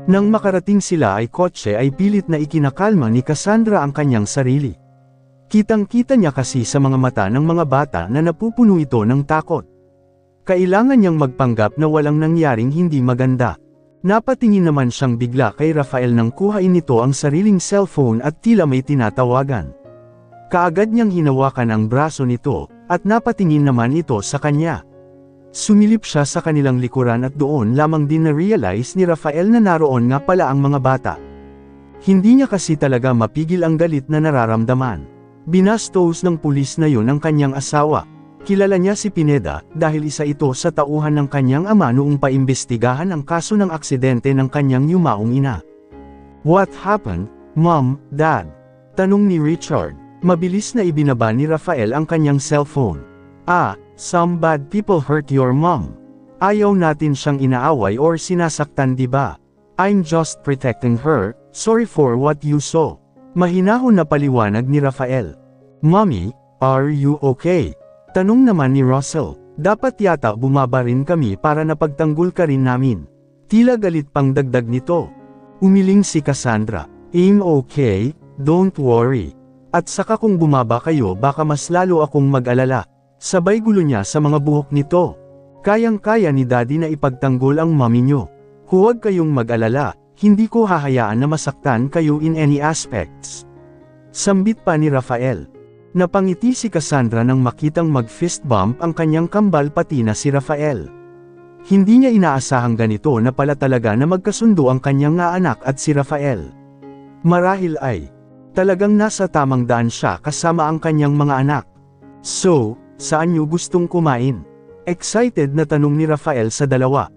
Nang makarating sila ay kotse ay pilit na ikinakalma ni Cassandra ang kanyang sarili. Kitang-kita niya kasi sa mga mata ng mga bata na napupuno ito ng takot. Kailangan niyang magpanggap na walang nangyaring hindi maganda. Napatingin naman siyang bigla kay Rafael nang kuhain nito ang sariling cellphone at tila may tinatawagan. Kaagad niyang hinawakan ang braso nito, at napatingin naman ito sa kanya. Sumilip siya sa kanilang likuran at doon lamang din na-realize ni Rafael na naroon nga pala ang mga bata. Hindi niya kasi talaga mapigil ang galit na nararamdaman. Binastos ng pulis na yun ang kanyang asawa. Kilala niya si Pineda dahil isa ito sa tauhan ng kanyang ama noong paimbestigahan ang kaso ng aksidente ng kanyang yumaong ina. "What happened, Mom, Dad?" tanong ni Richard. Mabilis na ibinaba ni Rafael ang kanyang cellphone. Some bad people hurt your mom. Ayaw natin siyang inaaway or sinasaktan, diba? I'm just protecting her, sorry for what you saw. Mahinahon na paliwanag ni Rafael. "Mommy, are you okay?" tanong naman ni Russell. "Dapat yata bumaba rin kami para napagtanggol ka rin namin." Tila galit pang dagdag nito. Umiling si Cassandra. "I'm okay, don't worry. At saka kung bumaba kayo baka mas lalo akong mag-alala." Sabay gulo niya sa mga buhok nito. "Kayang-kaya ni Daddy na ipagtanggol ang mommy nyo. Huwag kayong mag-alala, hindi ko hahayaan na masaktan kayo in any aspects." Sambit pa ni Rafael. Napangiti si Cassandra nang makitang mag-fist bump ang kanyang kambal pati na si Rafael. Hindi niya inaasahang ganito na pala talaga na magkasundo ang kanyang anak at si Rafael. Marahil ay talagang nasa tamang daan siya kasama ang kanyang mga anak. "So, saan niyo gustong kumain?" Excited na tanong ni Rafael sa dalawa.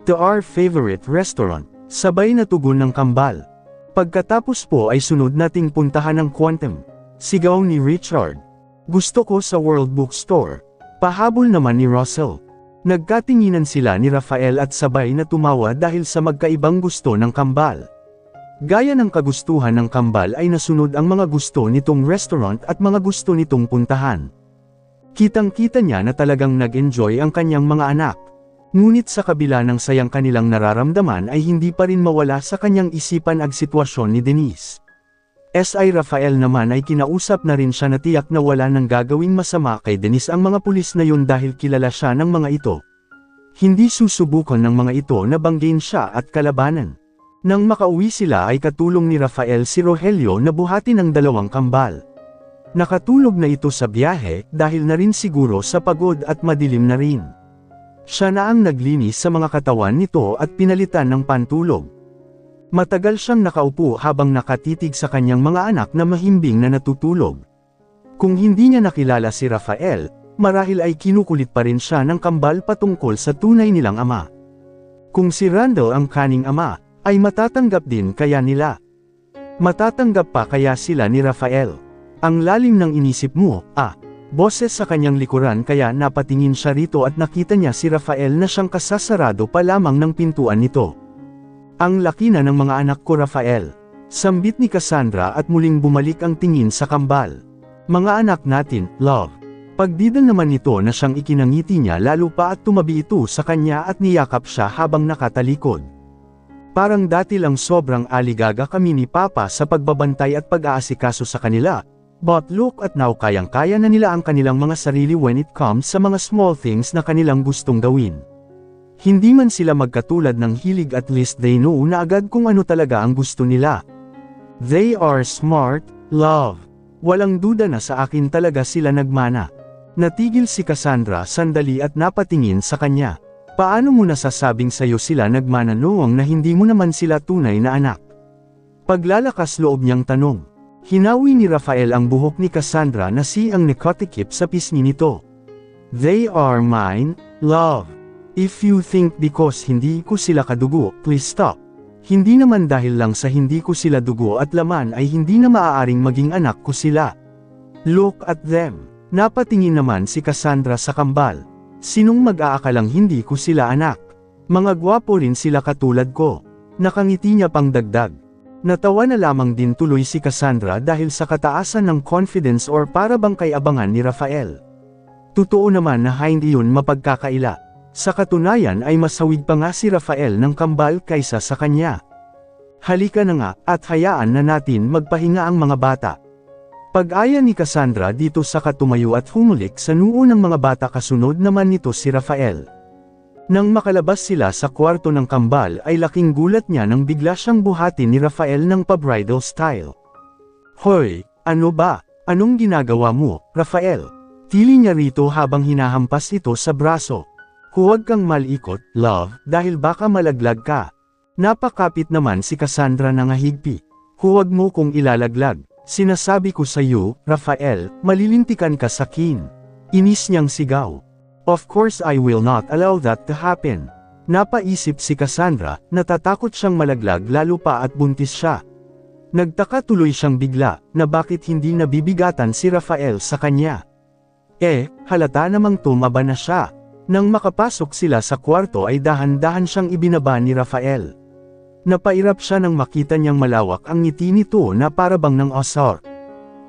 "To our favorite restaurant," sabay na tugon ng kambal. "Pagkatapos po ay sunod nating puntahan ang Quantum," sigaw ni Richard. "Gusto ko sa World Bookstore," pahabol naman ni Russell. Nagkatinginan sila ni Rafael at sabay na tumawa dahil sa magkaibang gusto ng kambal. Gaya ng kagustuhan ng kambal ay nasunod ang mga gusto nitong restaurant at mga gusto nitong puntahan. Kitang-kita niya na talagang nag-enjoy ang kanyang mga anak. Ngunit sa kabila ng sayang kanilang nararamdaman ay hindi pa rin mawala sa kanyang isipan ang sitwasyon ni Denise. Si Rafael naman ay kinausap na rin siya na tiyak na wala nang gagawing masama kay Denise ang mga pulis na yun dahil kilala siya ng mga ito. Hindi susubukan ng mga ito na banggain siya at kalabanan. Nang makauwi sila ay katulong ni Rafael si Rogelio na buhatin ang dalawang kambal. Nakatulog na ito sa biyahe dahil na rin siguro sa pagod at madilim na rin. Siya na ang naglinis sa mga katawan nito at pinalitan ng pantulog. Matagal siyang nakaupo habang nakatitig sa kanyang mga anak na mahimbing na natutulog. Kung hindi niya nakilala si Rafael, marahil ay kinukulit pa rin siya ng kambal patungkol sa tunay nilang ama. Kung si Randall ang kaning ama, ay matatanggap din kaya nila. Matatanggap pa kaya sila ni Rafael. Ang lalim ng inisip mo, boses sa kanyang likuran kaya napatingin siya rito at nakita niya si Rafael na siyang kasasarado pa lamang ng pintuan nito. "Ang laki na ng mga anak ko, Rafael," sambit ni Cassandra at muling bumalik ang tingin sa kambal. "Mga anak natin, love." Pagdidal naman nito na siyang ikinangiti niya lalo pa at tumabi ito sa kanya at niyakap siya habang nakatalikod. "Parang dati lang sobrang aligaga kami ni Papa sa pagbabantay at pag-aasikaso sa kanila. But look at now kayang-kaya na nila ang kanilang mga sarili when it comes sa mga small things na kanilang gustong gawin. Hindi man sila magkatulad ng hilig at least they know na agad kung ano talaga ang gusto nila. They are smart, love. Walang duda na sa akin talaga sila nagmana." Natigil si Cassandra sandali at napatingin sa kanya. "Paano mo nasasabing sayo sila nagmana noong na hindi mo naman sila tunay na anak?" Paglalakas loob niyang tanong. Hinawi ni Rafael ang buhok ni Cassandra na siyang nakatikip sa pisngi nito. "They are mine, love. If you think because hindi ko sila kadugo, please stop. Hindi naman dahil lang sa hindi ko sila dugo at laman ay hindi na maaaring maging anak ko sila. Look at them." Napatingin naman si Cassandra sa kambal. "Sinong mag-aakalang hindi ko sila anak? Mga gwapo rin sila katulad ko." Nakangiti niya pang dagdag. Natawa na lamang din tuloy si Cassandra dahil sa kataasan ng confidence or para bang kay abangan ni Rafael. Totoo naman na hindi yun mapagkakaila. Sa katunayan ay masawid pa nga si Rafael ng kambal kaysa sa kanya. Halika na nga, at hayaan na natin magpahinga ang mga bata. Pag-aya ni Cassandra dito sa tumayo at humulik sa noo ng mga bata, kasunod naman nito si Rafael. Nang makalabas sila sa kwarto ng kambal ay laking gulat niya nang bigla siyang buhatin ni Rafael ng pa-bridal style. Hoy, ano ba? Anong ginagawa mo, Rafael? Tili niya rito habang hinahampas ito sa braso. Huwag kang malikot, love, dahil baka malaglag ka. Napakapit naman si Cassandra na ngahigpi. Huwag mo kong ilalaglag. Sinasabi ko sa iyo, Rafael, malilintikan ka sa akin. Inis niyang sigaw. Of course I will not allow that to happen. Napaisip si Cassandra, natatakot siyang malaglag lalo pa at buntis siya. Nagtaka tuloy siyang bigla, na bakit hindi nabibigatan si Rafael sa kanya. Halata namang tumaba na siya. Nang makapasok sila sa kwarto ay dahan-dahan siyang ibinaba ni Rafael. Napairap siya nang makita niyang malawak ang ngiti nito na parabang ng osor.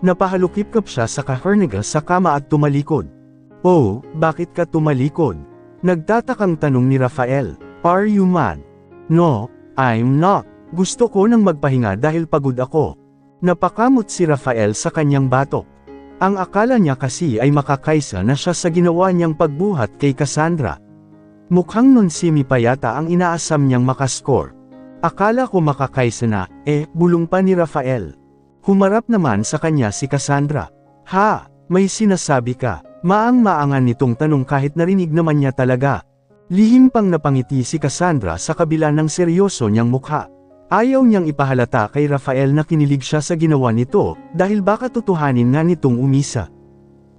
Napahalukip-kap siya sa kahernega sa kama at tumalikod. Oh, bakit ka tumalikod? Nagtatakang tanong ni Rafael. Are you mad? No, I'm not. Gusto ko nang magpahinga dahil pagod ako. Napakamot si Rafael sa kanyang batok. Ang akala niya kasi ay makakaisa na siya sa ginawa niyang pagbuhat kay Cassandra. Mukhang nonsimi pa yata ang inaasam niyang makascore. Akala ko makakaisa na, bulong pa ni Rafael. Humarap naman sa kanya si Cassandra. Ha, may sinasabi ka? Maang-maangan nitong tanong kahit narinig naman niya talaga. Lihim pang napangiti si Cassandra sa kabila ng seryoso niyang mukha. Ayaw niyang ipahalata kay Rafael na kinilig siya sa ginawa nito, dahil baka tutuhanin nga nitong umisa.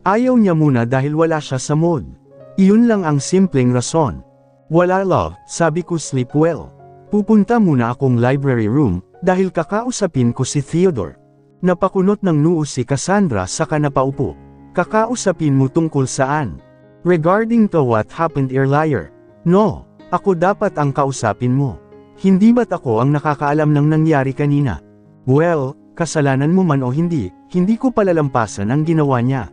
Ayaw niya muna dahil wala siya sa mood. Iyon lang ang simpleng rason. Wala love, sabi ko sleep well. Pupunta muna akong library room, dahil kakausapin ko si Theodore. Napakunot ng noo si Cassandra saka napaupo. Kakausapin mo tungkol saan? Regarding to what happened earlier. No, ako dapat ang kausapin mo. Hindi ba't ako ang nakakaalam ng nangyari kanina? Well, kasalanan mo man o hindi ko palalampasan ang ginawa niya.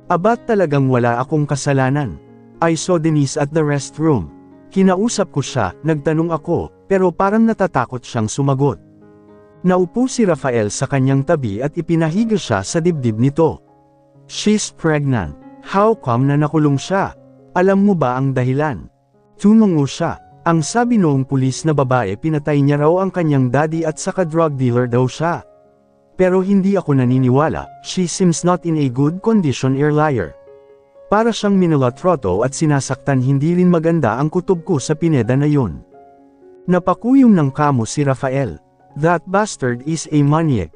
Abat talagang wala akong kasalanan. I saw Denise at the restroom. Kinausap ko siya, nagtanong ako, pero parang natatakot siyang sumagot. Naupo si Rafael sa kanyang tabi at ipinahiga siya sa dibdib nito. She's pregnant. How come na nakulong siya? Alam mo ba ang dahilan? Tunungo siya. Ang sabi noong pulis na babae pinatay niya raw ang kanyang daddy at saka drug dealer daw siya. Pero hindi ako naniniwala, she seems not in a good condition earlier. Para siyang minulatroto at sinasaktan, hindi rin maganda ang kutob ko sa Pineda na yun. Napakuyong ng kamo si Rafael. That bastard is a maniac.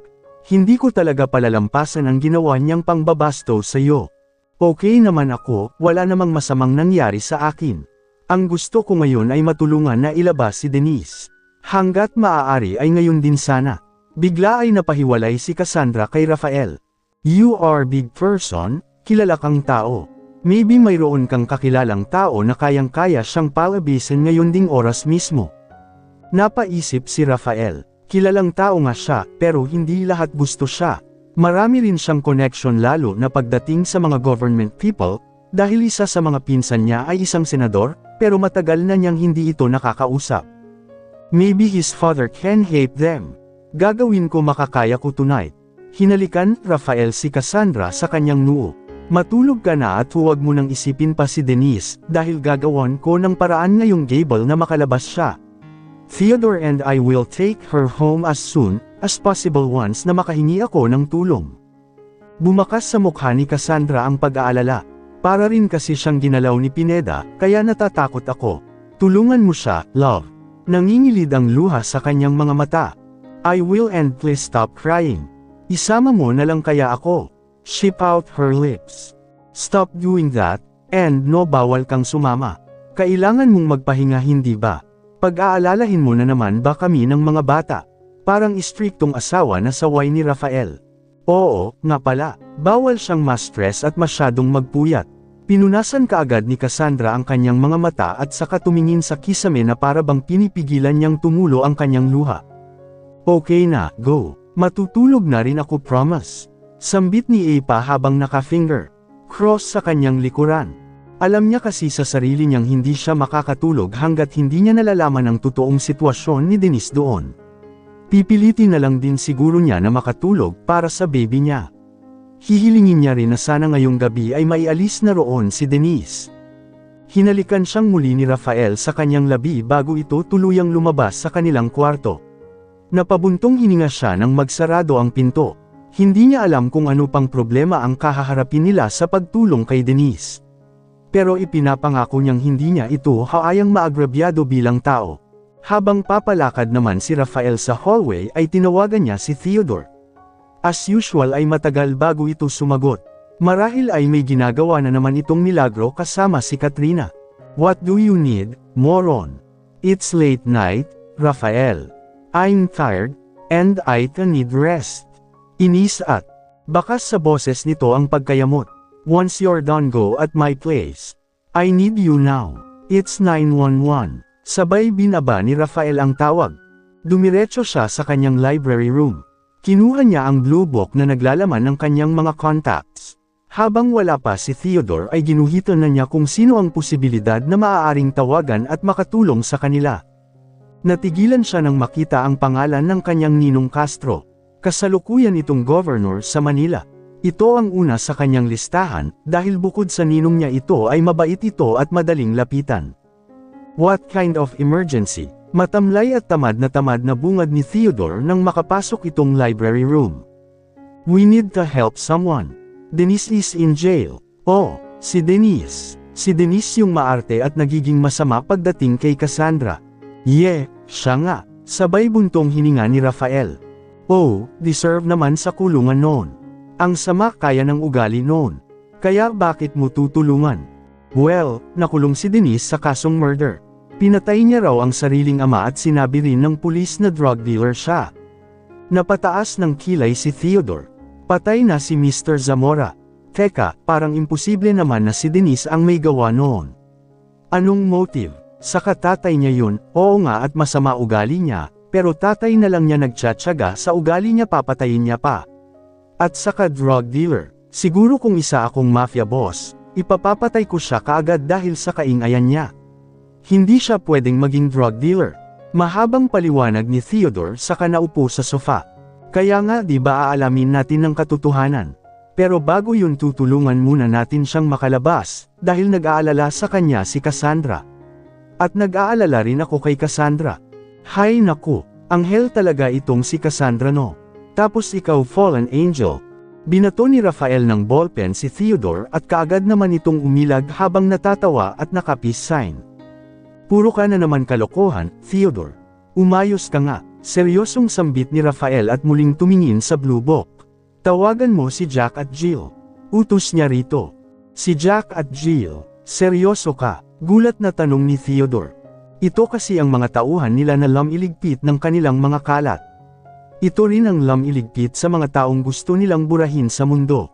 Hindi ko talaga palalampasan ang ginawa niyang pangbabasto sa iyo. Okay naman ako, wala namang masamang nangyari sa akin. Ang gusto ko ngayon ay matulungan na ilabas si Denise. Hanggat maaari ay ngayon din sana. Bigla ay napahiwalay si Cassandra kay Rafael. You are big person, kilala kang tao. Maybe mayroon kang kakilalang tao na kayang-kaya siyang palabisin ngayon ding oras mismo. Napaisip si Rafael. Kilalang tao nga siya, pero hindi lahat gusto siya. Marami rin siyang connection lalo na pagdating sa mga government people, dahil isa sa mga pinsan niya ay isang senador, pero matagal na niyang hindi ito nakakausap. Maybe his father can hate them. Gagawin ko makakaya ko tonight. Hinalikan, Rafael si Cassandra sa kanyang noo. Matulog ka na at huwag mo nang isipin pa si Denise, dahil gagawan ko ng paraan ngayong Gable na makalabas siya. Theodore and I will take her home as soon as possible once na makahingi ako ng tulong. Bumakas sa mukha ni Cassandra ang pag-aalala. Para rin kasi siyang ginalaw ni Pineda, kaya natatakot ako. Tulungan mo siya, love. Nangingilid ang luha sa kanyang mga mata. I will, and please stop crying. Isama mo na lang kaya ako. Ship out her lips. Stop doing that, and no, bawal kang sumama. Kailangan mong magpahinga, hindi ba? Pag-aalalahin mo na naman ba kami ng mga bata? Parang istriktong asawa na saway ni Rafael. Oo, nga pala, bawal siyang ma-stress at masyadong magpuyat. Pinunasan kaagad ni Cassandra ang kanyang mga mata at saka tumingin sa kisame na para bang pinipigilan niyang tumulo ang kanyang luha. Okay na, go. Matutulog na rin ako, promise. Sambit ni Apa habang naka-finger cross sa kanyang likuran. Alam niya kasi sa sarili niyang hindi siya makakatulog hanggat hindi niya nalalaman ang totoong sitwasyon ni Denise doon. Pipilitin na lang din siguro niya na makatulog para sa baby niya. Hihilingin niya rin na sana ngayong gabi ay maialis na roon si Denise. Hinalikan siyang muli ni Rafael sa kanyang labi bago ito tuluyang lumabas sa kanilang kwarto. Napabuntong hininga siya nang magsarado ang pinto. Hindi niya alam kung ano pang problema ang kahaharapin nila sa pagtulong kay Denise. Pero ipinapangako niyang hindi niya ito haayang maagrabyado bilang tao. Habang papalakad naman si Rafael sa hallway ay tinawagan niya si Theodore. As usual ay matagal bago ito sumagot. Marahil ay may ginagawa na naman itong milagro kasama si Katrina. What do you need, moron? It's late night, Rafael. I'm tired, and I need rest. Inis at bakas sa boses nito ang pagkayamot. Once you're done, go at my place. I need you now. It's 911. Sabay binaba ni Rafael ang tawag. Dumiretso siya sa kanyang library room. Kinuha niya ang blue book na naglalaman ng kanyang mga contacts. Habang wala pa si Theodore ay ginuhitan na niya kung sino ang posibilidad na maaaring tawagan at makatulong sa kanila. Natigilan siya nang makita ang pangalan ng kanyang ninong Castro. Kasalukuyan itong governor sa Manila. Ito ang una sa kanyang listahan dahil bukod sa ninong niya ito ay mabait ito at madaling lapitan. What kind of emergency? Matamlay at tamad na bungad ni Theodore nang makapasok itong library room. We need to help someone. Denise is in jail. Oh, si Denise. Si Denise yung maarte at nagiging masama pagdating kay Cassandra. Siya nga. Sabay buntong hininga ni Rafael. Oh, deserve naman sa kulungan noon. Ang sama kaya ng ugali noon. Kaya bakit mo tutulungan? Well, nakulong si Denise sa kasong murder. Pinatay niya raw ang sariling ama at sinabi rin ng pulis na drug dealer siya. Napataas ng kilay si Theodore. Patay na si Mr. Zamora. Teka, parang imposible naman na si Denise ang may gawa noon. Anong motive? Saka tatay niya yun, oo nga at masama ugali niya, pero tatay na lang niya nagtsatsaga sa ugali niya papatayin niya pa. At saka drug dealer, siguro kung isa akong mafia boss, ipapapatay ko siya kaagad dahil sa kaingayan niya. Hindi siya pwedeng maging drug dealer. Mahabang paliwanag ni Theodore saka naupo sa sofa. Kaya nga di ba aalamin natin ng katotohanan. Pero bago yun tutulungan muna natin siyang makalabas, dahil nag-aalala sa kanya si Cassandra. At nag-aalala rin ako kay Cassandra. Hay naku, anghel talaga itong si Cassandra no. Tapos ikaw fallen angel. Binato ni Rafael ng ballpen si Theodore at kaagad naman itong umilag habang natatawa at naka-peace sign. Puro ka na naman kalokohan, Theodore. Umayos ka nga. Seryosong sambit ni Rafael at muling tumingin sa blue book. Tawagan mo si Jack at Jill. Utos niya rito. Si Jack at Jill, seryoso ka? Gulat na tanong ni Theodore. Ito kasi ang mga tauhan nila na lam'iligpit ng kanilang mga kalat. Ito rin ang lam'iligpit sa mga taong gusto nilang burahin sa mundo.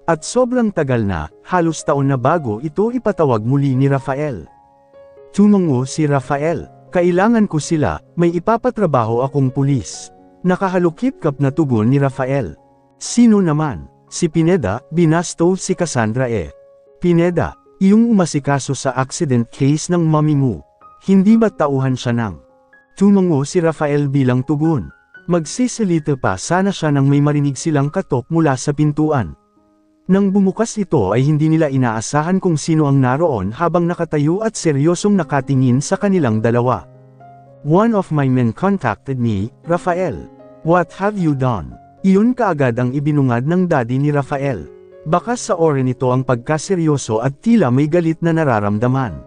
At sobrang tagal na, halos taon na bago ito ipatawag muli ni Rafael. Tumango si Rafael. Kailangan ko sila, may ipapatrabaho akong pulis. Nakahalukip-kap na tugon ni Rafael. Sino naman? Si Pineda, binasto si Cassandra Pineda, iyong umasikaso sa accident case ng mommy mo. Hindi ba tauhan siya nang? Tumango si Rafael bilang tugon. Magsisalita pa sana siya nang may marinig silang katok mula sa pintuan. Nang bumukas ito ay hindi nila inaasahan kung sino ang naroon habang nakatayo at seryosong nakatingin sa kanilang dalawa. One of my men contacted me, Rafael. What have you done? Iyon kaagad ang ibinungad ng daddy ni Rafael. Bakas sa ore nito ang pagkaseryoso at tila may galit na nararamdaman.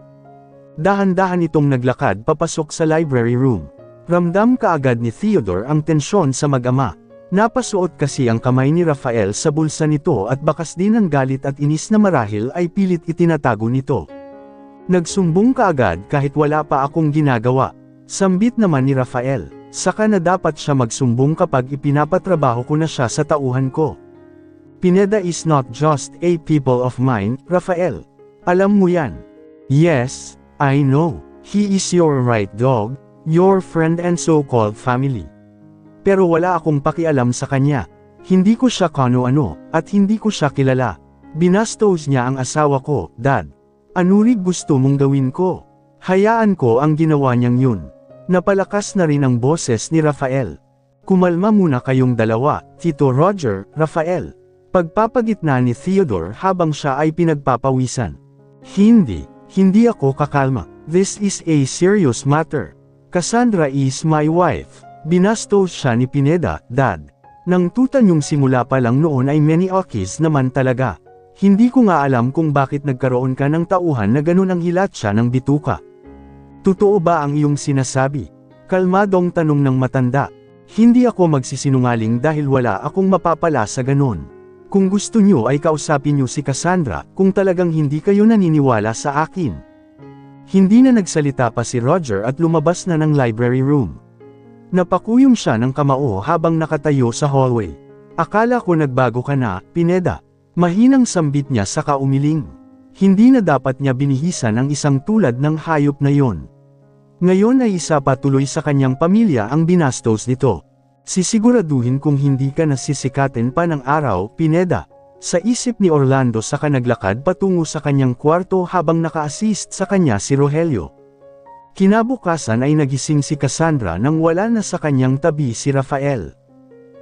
Dahan-dahan itong naglakad papasok sa library room. Ramdam kaagad ni Theodore ang tensyon sa mag-ama. Napasuot kasi ang kamay ni Rafael sa bulsa nito at bakas din ang galit at inis na marahil ay pilit itinatago nito. Nagsumbong kaagad kahit wala pa akong ginagawa. Sambit naman ni Rafael, saka na dapat siya magsumbong kapag ipinapatrabaho ko na siya sa tauhan ko. Pineda is not just a people of mine, Rafael. Alam mo yan. Yes, I know. He is your right dog, your friend and so-called family. Pero wala akong pakialam sa kanya. Hindi ko siya kano-ano, at hindi ko siya kilala. Binastos niya ang asawa ko, Dad. Anurig gusto mong gawin ko? Hayaan ko ang ginawa niyang yun. Napalakas na rin ang boses ni Rafael. Kumalma muna kayong dalawa, Tito Roger, Rafael. Pagpapagitna ni Theodore habang siya ay pinagpapawisan. Hindi ako kakalma. This is a serious matter. Cassandra is my wife. Binastos siya ni Pineda, Dad. Nang tuta niyong simula pa lang noon ay many okis naman talaga. Hindi ko nga alam kung bakit nagkaroon ka ng tauhan na ganun ang hilat siya ng bituka. Totoo ba ang iyong sinasabi? Kalmadong tanong ng matanda. Hindi ako magsisinungaling dahil wala akong mapapala sa ganun. Kung gusto niyo ay kausapin niyo si Cassandra kung talagang hindi kayo naniniwala sa akin. Hindi na nagsalita pa si Roger at lumabas na ng library room. Napakuyom siya ng kamao habang nakatayo sa hallway. Akala ko nagbago ka na, Pineda. Mahinang sambit niya sa kaumiling. Hindi na dapat niya binihisan ang isang tulad ng hayop na yon. Ngayon ay isa pa tuloy sa kanyang pamilya ang binastos nito. Sisiguraduhin kung hindi ka nasisikatin pa ng araw, Pineda. Sa isip ni Orlando saka naglakad patungo sa kanyang kwarto habang naka-assist sa kanya si Rogelio. Kinabukasan ay nagising si Cassandra nang wala na sa kanyang tabi si Rafael.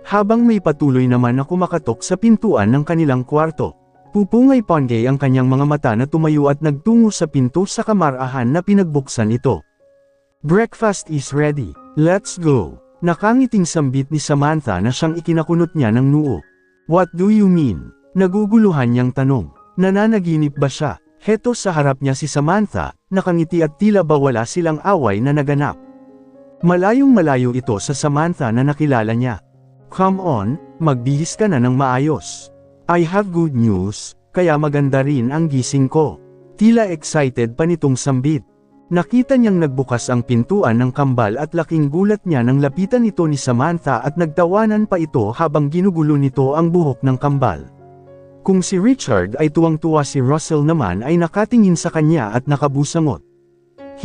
Habang may patuloy naman na kumakatok sa pintuan ng kanilang kwarto, pupungay Pongay ang kanyang mga mata na tumayo at nagtungo sa pinto sa kamarahan na pinagbuksan ito. Breakfast is ready. Let's go. Nakangiting sambit ni Samantha na siyang ikinakunot niya ng noo. What do you mean? Naguguluhan niyang tanong. Nananaginip ba siya? Heto sa harap niya si Samantha, nakangiti at tila ba wala silang away na naganap. Malayong malayo ito sa Samantha na nakilala niya. Come on, magbihis ka na ng maayos. I have good news, kaya maganda rin ang gising ko. Tila excited pa nitong sambit. Nakita niyang nagbukas ang pintuan ng kambal at laking gulat niya nang lapitan ito ni Samantha at nagtawanan pa ito habang ginugulo nito ang buhok ng kambal. Kung si Richard ay tuwang-tuwa, si Russell naman ay nakatingin sa kanya at nakabusangot.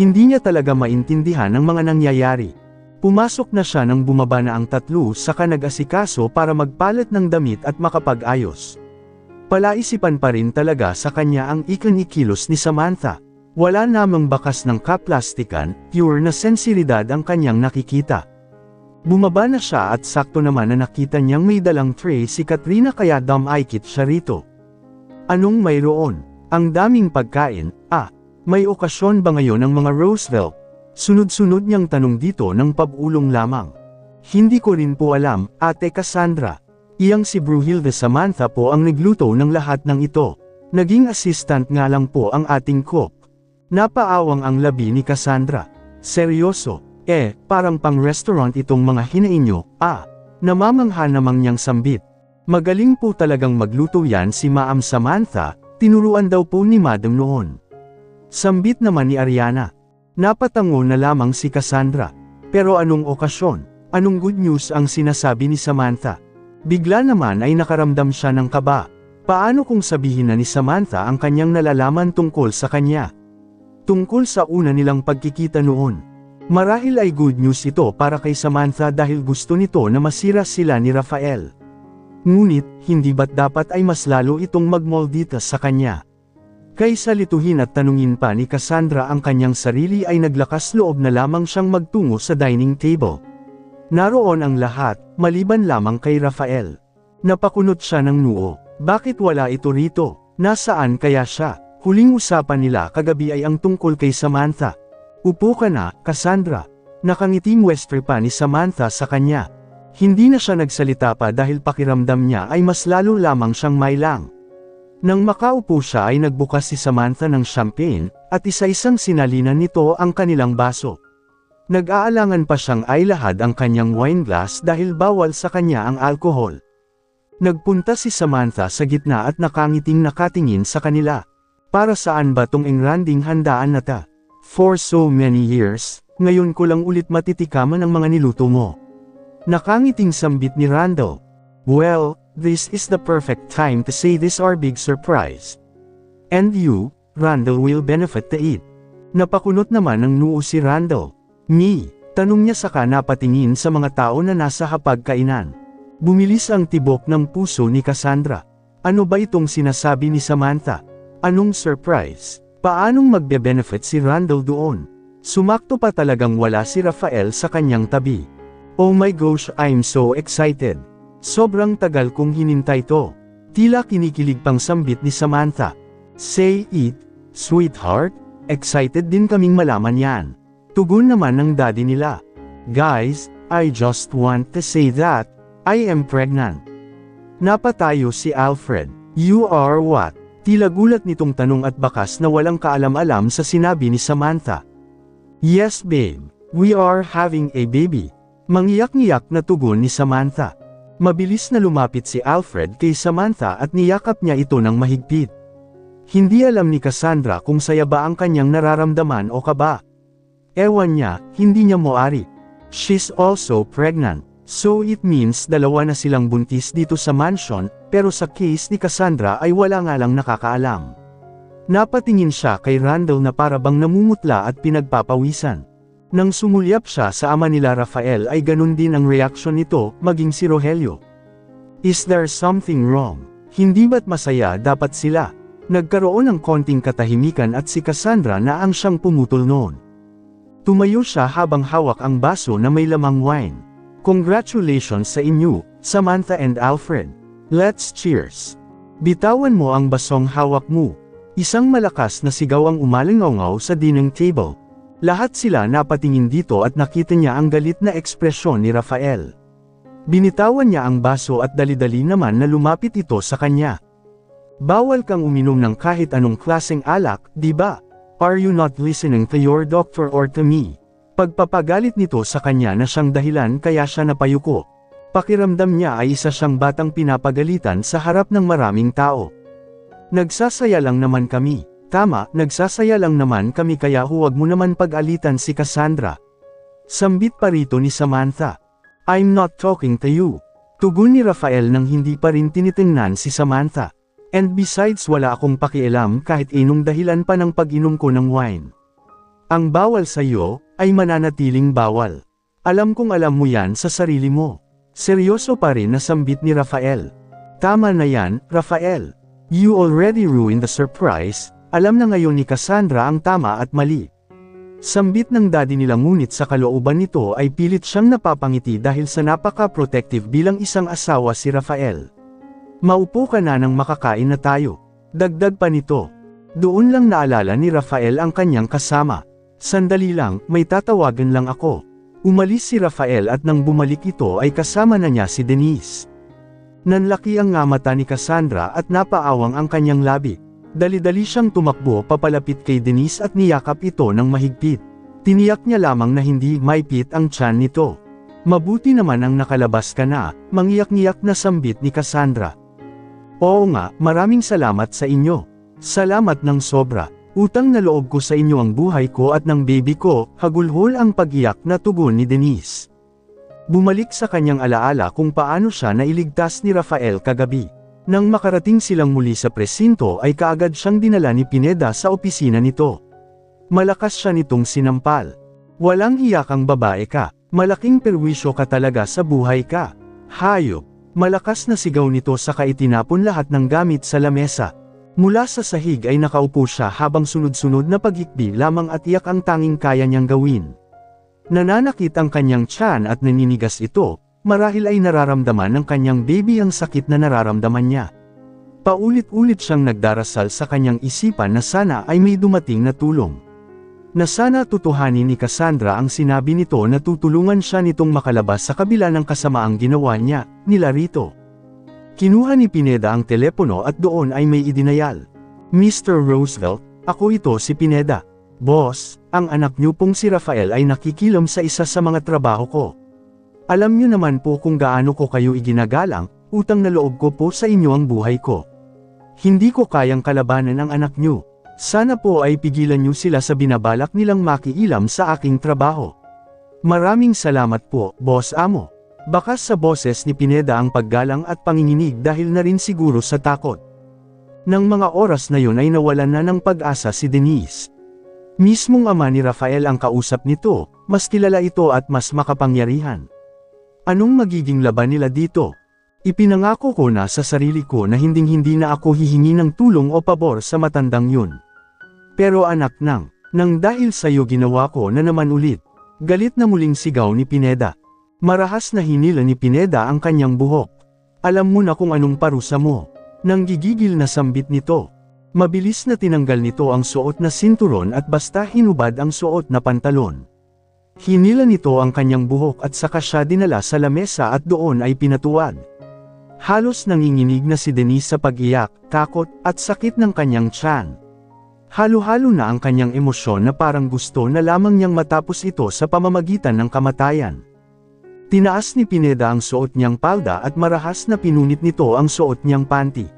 Hindi niya talaga maintindihan ang mga nangyayari. Pumasok na siya nang bumaba na ang tatlo saka nag-asikaso para magpalit ng damit at makapag-ayos. Palaisipan pa rin talaga sa kanya ang ikinikilos ni Samantha. Wala namang bakas ng kaplastikan, pure na sensibilidad ang kanyang nakikita. Bumaba na siya at sakto naman na nakita niyang may dalang tray si Katrina kaya dumaikit siya rito. Anong mayroon? Ang daming pagkain, may okasyon ba ngayon ang mga Roosevelt? Sunod-sunod niyang tanong dito ng pabulong lamang. Hindi ko rin po alam, Ate Cassandra. Iyang si Brunhilde Samantha po ang nagluto ng lahat ng ito. Naging assistant nga lang po ang ating cook. Napaawang ang labi ni Cassandra. Seryoso, parang pang-restaurant itong mga hinain niyo, namamangha namang niyang sambit. Magaling po talagang magluto yan si Ma'am Samantha, tinuruan daw po ni Madam noon. Sambit naman ni Ariana. Napatango na lamang si Cassandra. Pero anong okasyon? Anong good news ang sinasabi ni Samantha? Bigla naman ay nakaramdam siya ng kaba. Paano kung sabihin na ni Samantha ang kanyang nalalaman tungkol sa kanya? Tungkol sa una nilang pagkikita noon. Marahil ay good news ito para kay Samantha dahil gusto nito na masira sila ni Rafael. Ngunit, hindi ba't dapat ay mas lalo itong magmoldita sa kanya? Kaysa lituhin at tanungin pa ni Cassandra ang kanyang sarili ay naglakas loob na lamang siyang magtungo sa dining table. Naroon ang lahat, maliban lamang kay Rafael. Napakunot siya ng noo. Bakit wala ito rito? Nasaan kaya siya? Huling usapan nila kagabi ay ang tungkol kay Samantha. Upo ka na, Cassandra. Nakangiting western pa ni Samantha sa kanya. Hindi na siya nagsalita pa dahil pakiramdam niya ay mas lalo lamang siyang mailang. Nang makaupo siya ay nagbukas si Samantha ng champagne, at isa-isang sinalinan nito ang kanilang baso. Nag-aalangan pa siyang ailahad ang kanyang wine glass dahil bawal sa kanya ang alkohol. Nagpunta si Samantha sa gitna at nakangiting nakatingin sa kanila. Para saan ba tong engranding handaan na ta? For so many years, ngayon ko lang ulit matitikaman ang mga niluto mo. Nakangiting sambit ni Randall. Well, this is the perfect time to say this our big surprise. And you, Randall, will benefit to it. Napakunot naman ng noo si Randall. Me, tanong niya saka napatingin sa mga tao na nasa hapagkainan. Bumilis ang tibok ng puso ni Cassandra. Ano ba itong sinasabi ni Samantha? Anong surprise? Paanong magbe-benefit si Randall doon? Sumakto pa talagang wala si Rafael sa kanyang tabi. Oh my gosh, I'm so excited. Sobrang tagal kong hinintay to. Tila kinikilig pang sambit ni Samantha. Say it, sweetheart. Excited din kaming malaman yan. Tugon naman ng daddy nila. Guys, I just want to say that I am pregnant. Napatayo si Alfred. You are what? Tila gulat nitong tanong at bakas na walang kaalam-alam sa sinabi ni Samantha. Yes babe, we are having a baby. Mangiyak-ngiyak na tugon ni Samantha. Mabilis na lumapit si Alfred kay Samantha at niyakap niya ito ng mahigpit. Hindi alam ni Cassandra kung saya ba ang kanyang nararamdaman o kaba. Ewan niya, hindi niya moari. She's also pregnant. So it means dalawa na silang buntis dito sa mansion, pero sa case ni Cassandra ay wala nga lang nakakaalam. Napatingin siya kay Randall na para bang namumutla at pinagpapawisan. Nang sumulyap siya sa ama nila Rafael ay ganun din ang reaksyon nito, maging si Rogelio. Is there something wrong? Hindi ba't masaya dapat sila? Nagkaroon ng konting katahimikan at si Cassandra na ang siyang pumutol noon. Tumayo siya habang hawak ang baso na may lamang wine. Congratulations sa inyo, Samantha and Alfred. Let's cheers. Bitawan mo ang basong hawak mo. Isang malakas na sigaw ang umalingaw sa dining table. Lahat sila napatingin dito at nakita niya ang galit na ekspresyon ni Rafael. Binitawan niya ang baso at dali-dali naman na lumapit ito sa kanya. Bawal kang uminom ng kahit anong klaseng alak, di ba? Are you not listening to your doctor or to me? Pagpapagalit nito sa kanya na siyang dahilan kaya siya napayuko. Pakiramdam niya ay isa siyang batang pinapagalitan sa harap ng maraming tao. Nagsasaya lang naman kami. Tama, nagsasaya lang naman kami kaya huwag mo naman pag-alitan si Cassandra. Sambit pa rito ni Samantha. I'm not talking to you. Tugon ni Rafael nang hindi pa rin tinitingnan si Samantha. And besides wala akong pakialam kahit inong dahilan pa ng pag-inom ko ng wine. Ang bawal sa iyo, ay mananatiling bawal. Alam kong alam mo yan sa sarili mo. Seryoso pa rin na sambit ni Rafael. Tama na yan, Rafael. You already ruined the surprise, alam na ngayon ni Cassandra ang tama at mali. Sambit ng daddy nila ngunit sa kalooban nito ay pilit siyang napapangiti dahil sa napaka-protective bilang isang asawa si Rafael. Maupo ka na nang makakain na tayo. Dagdag pa nito. Doon lang naalala ni Rafael ang kanyang kasama. Sandali lang, may tatawagan lang ako. Umalis si Rafael at nang bumalik ito ay kasama na niya si Denise. Nanlaki ang nga mata ni Cassandra at napaawang ang kanyang labi. Dali-dali siyang tumakbo papalapit kay Denise at niyakap ito ng mahigpit. Tiniyak niya lamang na hindi maipit ang tiyan nito. Mabuti naman ang nakalabas ka na, mangiyak-ngiyak na sambit ni Cassandra. Oo nga, maraming salamat sa inyo. Salamat ng sobra. Utang na loob ko sa inyo ang buhay ko at ng baby ko, hagulhol ang pag-iyak na tugon ni Denise. Bumalik sa kanyang alaala kung paano siya nailigtas ni Rafael kagabi. Nang makarating silang muli sa presinto ay kaagad siyang dinala ni Pineda sa opisina nito. Malakas siya nitong sinampal. Walang iyak ang babae ka, malaking perwisyo ka talaga sa buhay ka. Hayop, malakas na sigaw nito saka itinapon lahat ng gamit sa lamesa. Mula sa sahig ay nakaupo siya habang sunod-sunod na paghikbi lamang at iyak ang tanging kaya niyang gawin. Nananakit ang kanyang tiyan at naninigas ito, marahil ay nararamdaman ng kanyang baby ang sakit na nararamdaman niya. Paulit-ulit siyang nagdarasal sa kanyang isipan na sana ay may dumating na tulong. Na sana tutuhanin ni Cassandra ang sinabi nito na tutulungan siya nitong makalabas sa kabila ng kasamaang ginawa niya, nila Rito. Kinuha ni Pineda ang telepono at doon ay may idinayal. Mr. Roosevelt, ako ito si Pineda. Boss, ang anak niyo pong si Rafael ay nakikilom sa isa sa mga trabaho ko. Alam niyo naman po kung gaano ko kayo iginagalang, utang na loob ko po sa inyo ang buhay ko. Hindi ko kayang kalabanan ang anak niyo. Sana po ay pigilan niyo sila sa binabalak nilang makiilam sa aking trabaho. Maraming salamat po, Boss Amo. Bakas sa boses ni Pineda ang paggalang at panginginig dahil na rin siguro sa takot. Nang mga oras na yun ay nawalan na ng pag-asa si Denise. Mismong ama ni Rafael ang kausap nito, mas kilala ito at mas makapangyarihan. Anong magiging laban nila dito? Ipinangako ko na sa sarili ko na hinding-hindi na ako hihingi ng tulong o pabor sa matandang yun. Pero anak nang dahil sa iyo ginawa ko na naman ulit. Galit na muling sigaw ni Pineda. Marahas na hinila ni Pineda ang kanyang buhok. Alam mo na kung anong parusa mo. Nang gigigil na sambit nito. Mabilis na tinanggal nito ang suot na sinturon at basta hinubad ang suot na pantalon. Hinila nito ang kanyang buhok at saka siya dinala sa lamesa at doon ay pinatuwad. Halos nanginginig na si Denise sa pag-iyak, takot, at sakit ng kanyang tiyan. Halo-halo na ang kanyang emosyon na parang gusto na lamang niyang matapos ito sa pamamagitan ng kamatayan. Tinaas ni Pineda ang suot niyang palda at marahas na pinunit nito ang suot niyang panty.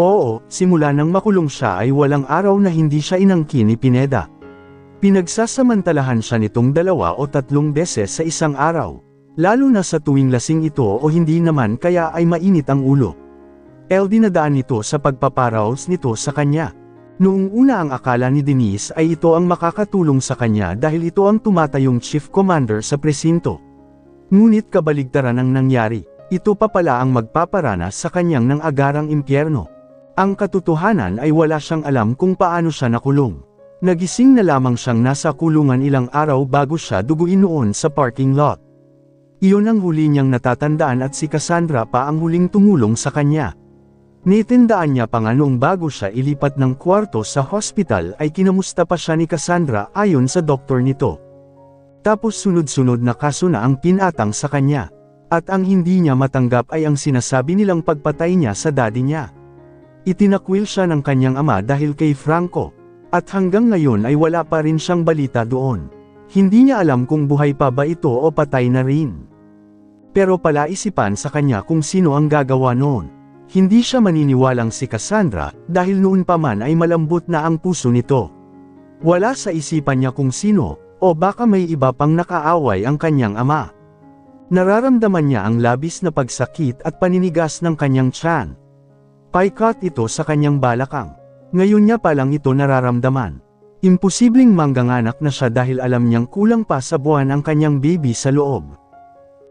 Oo, simula nang makulong siya ay walang araw na hindi siya inangkin ni Pineda. Pinagsasamantalahan siya nitong 2 o 3 beses sa isang araw. Lalo na sa tuwing lasing ito o hindi naman kaya ay mainit ang ulo. Dinadaan nito sa pagpaparaos nito sa kanya. Noong una ang akala ni Denise ay ito ang makakatulong sa kanya dahil ito ang tumatayong chief commander sa presinto. Ngunit kabaligtaran ang nangyari, ito pa pala ang magpaparanas sa kanyang ng agarang impyerno. Ang katotohanan ay wala siyang alam kung paano siya nakulong. Nagising na lamang siyang nasa kulungan ilang araw bago siya duguin noon sa parking lot. Iyon ang huli niyang natatandaan at si Cassandra pa ang huling tumulong sa kanya. Nitindaan niya pa nga noong bago siya ilipat ng kwarto sa hospital ay kinamusta pa siya ni Cassandra ayon sa doktor nito. Tapos sunod-sunod na kaso na ang pinatang sa kanya. At ang hindi niya matanggap ay ang sinasabi nilang pagpatay niya sa daddy niya. Itinakwil siya ng kanyang ama dahil kay Franco. At hanggang ngayon ay wala pa rin siyang balita doon. Hindi niya alam kung buhay pa ba ito o patay na rin. Pero palaisipan sa kanya kung sino ang gagawa noon. Hindi siya maniniwalang si Cassandra dahil noon pa man ay malambot na ang puso nito. Wala sa isipan niya kung sino o baka may iba pang nakaaway ang kanyang ama. Nararamdaman niya ang labis na pagsakit at paninigas ng kanyang tiyan. Paikat ito sa kanyang balakang. Ngayon niya pa lang ito nararamdaman. Imposibleng mangganganak na siya dahil alam niyang kulang pa sa buwan ang kanyang baby sa loob.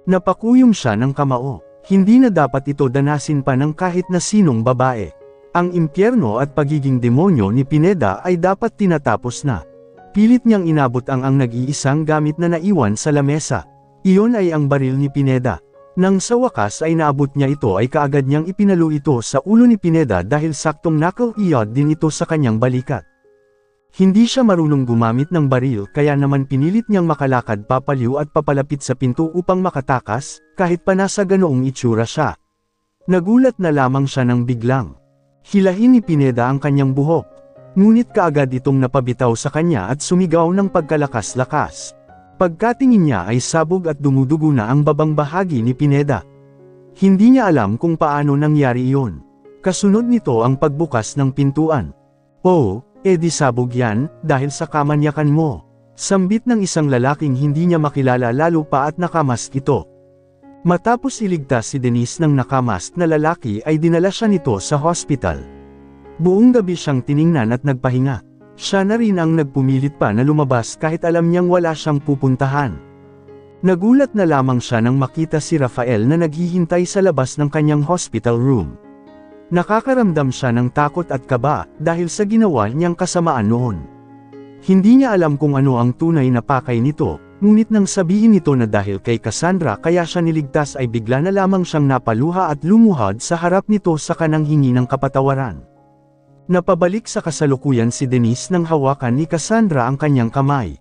Napakuyom siya ng kamao. Hindi na dapat ito danasin pa ng kahit na sinong babae. Ang impyerno at pagiging demonyo ni Pineda ay dapat tinatapos na. Pilit niyang inabot ang nag-iisang gamit na naiwan sa lamesa. Iyon ay ang baril ni Pineda. Nang sa wakas ay naabot niya ito ay kaagad niyang ipinalo ito sa ulo ni Pineda dahil saktong knuckle-iod din ito sa kanyang balikat. Hindi siya marunong gumamit ng baril kaya naman pinilit niyang makalakad papaliw at papalapit sa pinto upang makatakas, kahit pa nasa ganoong itsura siya. Nagulat na lamang siya nang biglang hilahin ni Pineda ang kanyang buhok. Ngunit kaagad itong napabitaw sa kanya at sumigaw ng pagkalakas-lakas. Pagkatingin niya ay sabog at dumudugo na ang babang bahagi ni Pineda. Hindi niya alam kung paano nangyari iyon. Kasunod nito ang pagbukas ng pintuan. Oh, di sabog yan, dahil sa kamanyakan mo. Sambit ng isang lalaking hindi niya makilala lalo pa at nakamask ito. Matapos iligtas si Denise ng nakamask na lalaki ay dinala siya nito sa hospital. Buong gabi siyang tiningnan at nagpahinga. Siya na rin ang nagpumilit pa na lumabas kahit alam niyang wala siyang pupuntahan. Nagulat na lamang siya nang makita si Rafael na naghihintay sa labas ng kanyang hospital room. Nakakaramdam siya ng takot at kaba dahil sa ginawa niyang kasamaan noon. Hindi niya alam kung ano ang tunay na pakay nito, ngunit nang sabihin nito na dahil kay Cassandra kaya siya niligtas ay bigla na lamang siyang napaluha at lumuhod sa harap nito sa kanang hingi ng kapatawaran. Napabalik sa kasalukuyan si Denise nang hawakan ni Cassandra ang kanyang kamay.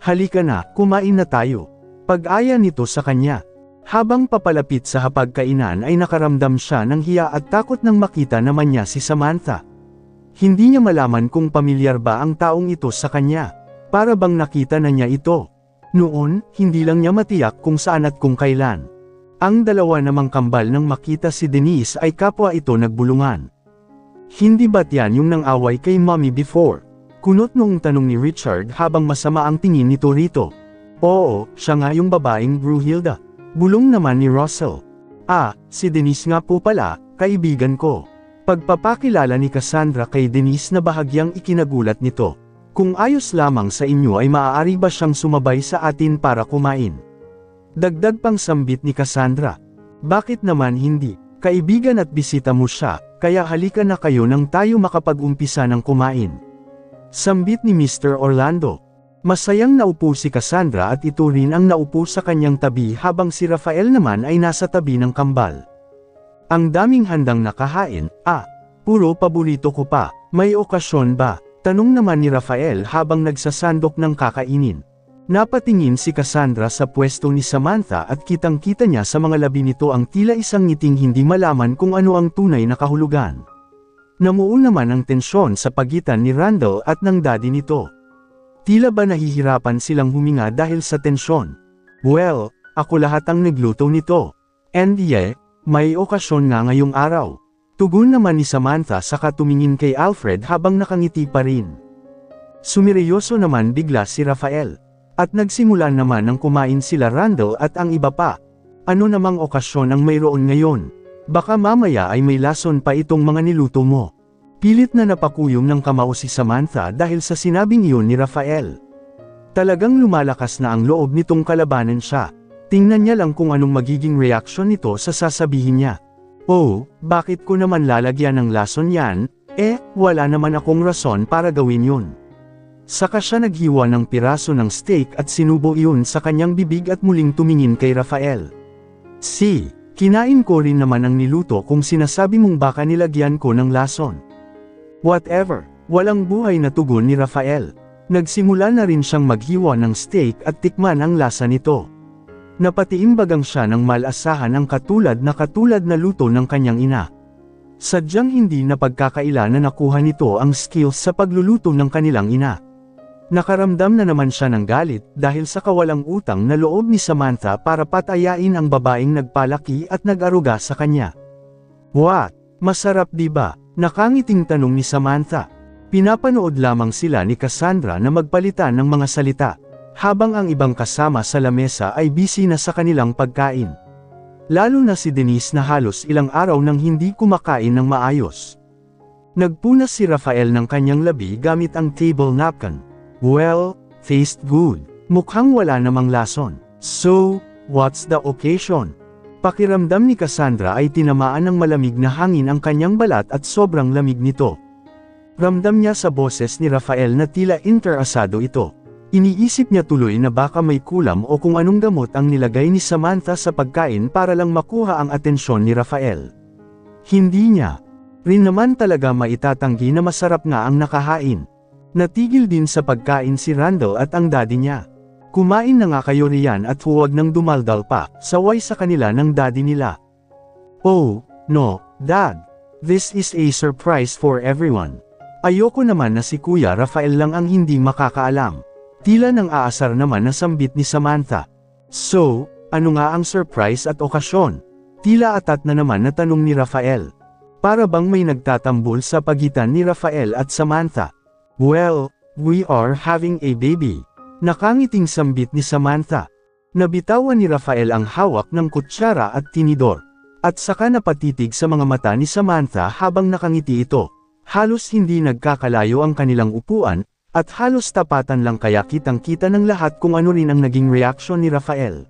Halika na, kumain na tayo. Pag-aya nito sa kanya. Habang papalapit sa hapagkainan ay nakaramdam siya ng hiya at takot nang makita naman niya si Samantha. Hindi niya malaman kung pamilyar ba ang taong ito sa kanya. Para bang nakita na niya ito. Noon, hindi lang niya matiyak kung saan at kung kailan. Ang dalawa namang kambal nang makita si Denise ay kapwa ito nagbulungan. Hindi ba't yan yung nang-away kay mommy before? Kunot noong tanong ni Richard habang masama ang tingin nito rito. Oo, siya nga yung babaeng Brunhilda. Bulong naman ni Russell. Si Denise nga po pala, kaibigan ko. Pagpapakilala ni Cassandra kay Denise na bahagyang ikinagulat nito. Kung ayos lamang sa inyo ay maaari ba siyang sumabay sa atin para kumain? Dagdag pang sambit ni Cassandra. Bakit naman hindi? Kaibigan at bisita mo siya, kaya halika na kayo nang tayo makapag-umpisa ng kumain. Sambit ni Mr. Orlando. Masayang naupo si Cassandra at ito rin ang naupo sa kanyang tabi habang si Rafael naman ay nasa tabi ng kambal. Ang daming handang nakahain, puro paborito ko pa, may okasyon ba? Tanong naman ni Rafael habang nagsasandok ng kakainin. Napatingin si Cassandra sa pwesto ni Samantha at kitang-kita niya sa mga labi nito ang tila isang ngiting hindi malaman kung ano ang tunay na kahulugan. Namuo naman ang tensyon sa pagitan ni Randall at ng daddy nito. Tila ba nahihirapan silang huminga dahil sa tensyon? Well, ako lahat ang nagluto nito. And may okasyon nga ngayong araw. Tugon naman ni Samantha saka tumingin kay Alfred habang nakangiti pa rin. Sumireyoso naman bigla si Rafael. At nagsimula naman ng kumain sila Randall at ang iba pa. Ano namang okasyon ang mayroon ngayon? Baka mamaya ay may lason pa itong mga niluto mo. Pilit na napakuyom ng kamao si Samantha dahil sa sinabing iyon ni Rafael. Talagang lumalakas na ang loob nitong kalabanan siya. Tingnan niya lang kung anong magiging reaksyon nito sa sasabihin niya. Oh, bakit ko naman lalagyan ng lason yan? Wala naman akong rason para gawin yun. Saka siya naghiwa ng piraso ng steak at sinubo iyon sa kanyang bibig at muling tumingin kay Rafael. Kinain ko rin naman ang niluto kung sinasabi mong baka nilagyan ko ng lason. Whatever, walang buhay na tugon ni Rafael. Nagsimula na rin siyang maghiwa ng steak at tikman ang lasa nito. Napatiimbagang siya ng malasahan ang katulad na luto ng kanyang ina. Sadyang hindi napagkakaila na nakuha nito ang skills sa pagluluto ng kanilang ina. Nakaramdam na naman siya ng galit dahil sa kawalang utang na loob ni Samantha para patayain ang babaeng nagpalaki at nag-aruga sa kanya. What? Masarap di ba? Nakangiting tanong ni Samantha. Pinapanood lamang sila ni Cassandra na magpalitan ng mga salita, habang ang ibang kasama sa lamesa ay busy na sa kanilang pagkain. Lalo na si Denise na halos ilang araw nang hindi kumakain ng maayos. Nagpunas si Rafael ng kanyang labi gamit ang table napkin. Well, taste good. Mukhang wala namang lason. So, what's the occasion? Pakiramdam ni Cassandra ay tinamaan ng malamig na hangin ang kanyang balat at sobrang lamig nito. Ramdam niya sa boses ni Rafael na tila interesado ito. Iniisip niya tuloy na baka may kulam o kung anong gamot ang nilagay ni Samantha sa pagkain para lang makuha ang atensyon ni Rafael. Hindi niya rin naman talaga maitatanggi na masarap nga ang nakahain. Natigil din sa pagkain si Randall at ang daddy niya. Kumain na nga kayo riyan at huwag nang dumaldal pa, saway sa kanila ng daddy nila. Oh, no, Dad. This is a surprise for everyone. Ayoko naman na si Kuya Rafael lang ang hindi makakaalam. Tila nang aasar naman na sambit ni Samantha. So, ano nga ang surprise at okasyon? Tila atat na naman na tanong ni Rafael. Para bang may nagtatambol sa pagitan ni Rafael at Samantha. Well, we are having a baby. Nakangiting sambit ni Samantha. Nabitawan ni Rafael ang hawak ng kutsara at tinidor. At saka napatitig sa mga mata ni Samantha habang nakangiti ito. Halos hindi nagkakalayo ang kanilang upuan, at halos tapatan lang kaya kitang-kita ng lahat kung ano rin ang naging reaksyon ni Rafael.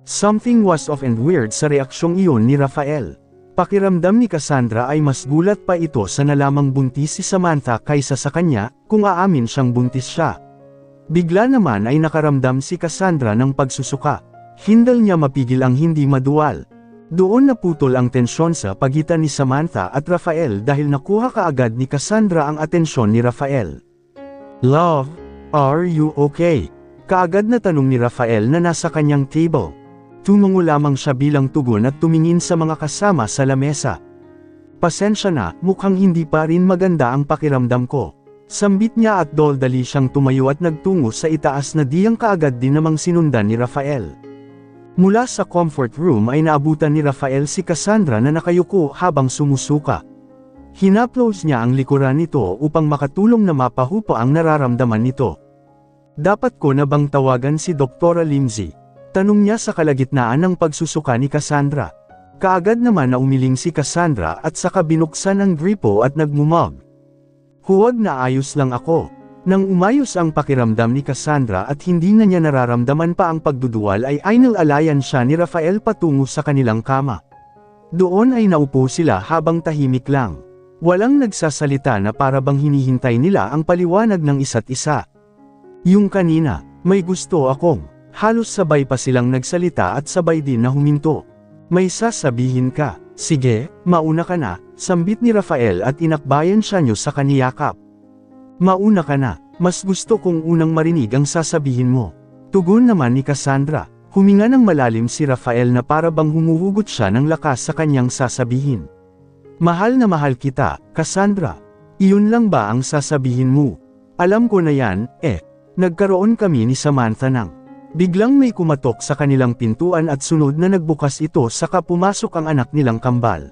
Something was off and weird sa reaksyong iyon ni Rafael. Pakiramdam ni Cassandra ay mas gulat pa ito sa nalamang buntis si Samantha kaysa sa kanya, kung aamin siyang buntis siya. Bigla naman ay nakaramdam si Cassandra ng pagsusuka. Hindal niya mapigil ang hindi maduwal. Doon naputol ang tensyon sa pagitan ni Samantha at Rafael dahil nakuha kaagad ni Cassandra ang atensyon ni Rafael. Love, are you okay? Kaagad na tanong ni Rafael na nasa kanyang table. Tumungo lamang siya bilang tugon at tumingin sa mga kasama sa lamesa. Pasensya na, mukhang hindi pa rin maganda ang pakiramdam ko. Sambit niya at dali siyang tumayo at nagtungo sa itaas na diyang kaagad din namang sinundan ni Rafael. Mula sa comfort room ay naabutan ni Rafael si Cassandra na nakayuko habang sumusuka. Hinaplos niya ang likuran nito upang makatulong na mapahupa ang nararamdaman nito. Dapat ko na bang tawagan si Dr. Lindsay? Tanong niya sa kalagitnaan ng pagsusuka ni Cassandra. Kaagad naman na umiling si Cassandra at saka binuksan ang gripo at nagmumog. Huwag na ayos lang ako. Nang umayos ang pakiramdam ni Cassandra at hindi na niya nararamdaman pa ang pagduduwal ay inilalayan siya ni Rafael patungo sa kanilang kama. Doon ay naupo sila habang tahimik lang. Walang nagsasalita na para bang hinihintay nila ang paliwanag ng isa't isa. Yung kanina, may gusto akong. Halos sabay pa silang nagsalita at sabay din na huminto. May sasabihin ka. Sige, mauna ka na, sambit ni Rafael at inakbayan siya niyo sa kaniyakap. Mauna ka na, mas gusto kong unang marinig ang sasabihin mo. Tugon naman ni Cassandra, huminga ng malalim si Rafael na para bang humuhugot siya ng lakas sa kanyang sasabihin. Mahal na mahal kita, Cassandra. Iyon lang ba ang sasabihin mo? Alam ko na yan, Nagkaroon kami ni Samantha ng. Biglang may kumatok sa kanilang pintuan at sunod na nagbukas ito saka pumasok ang anak nilang kambal.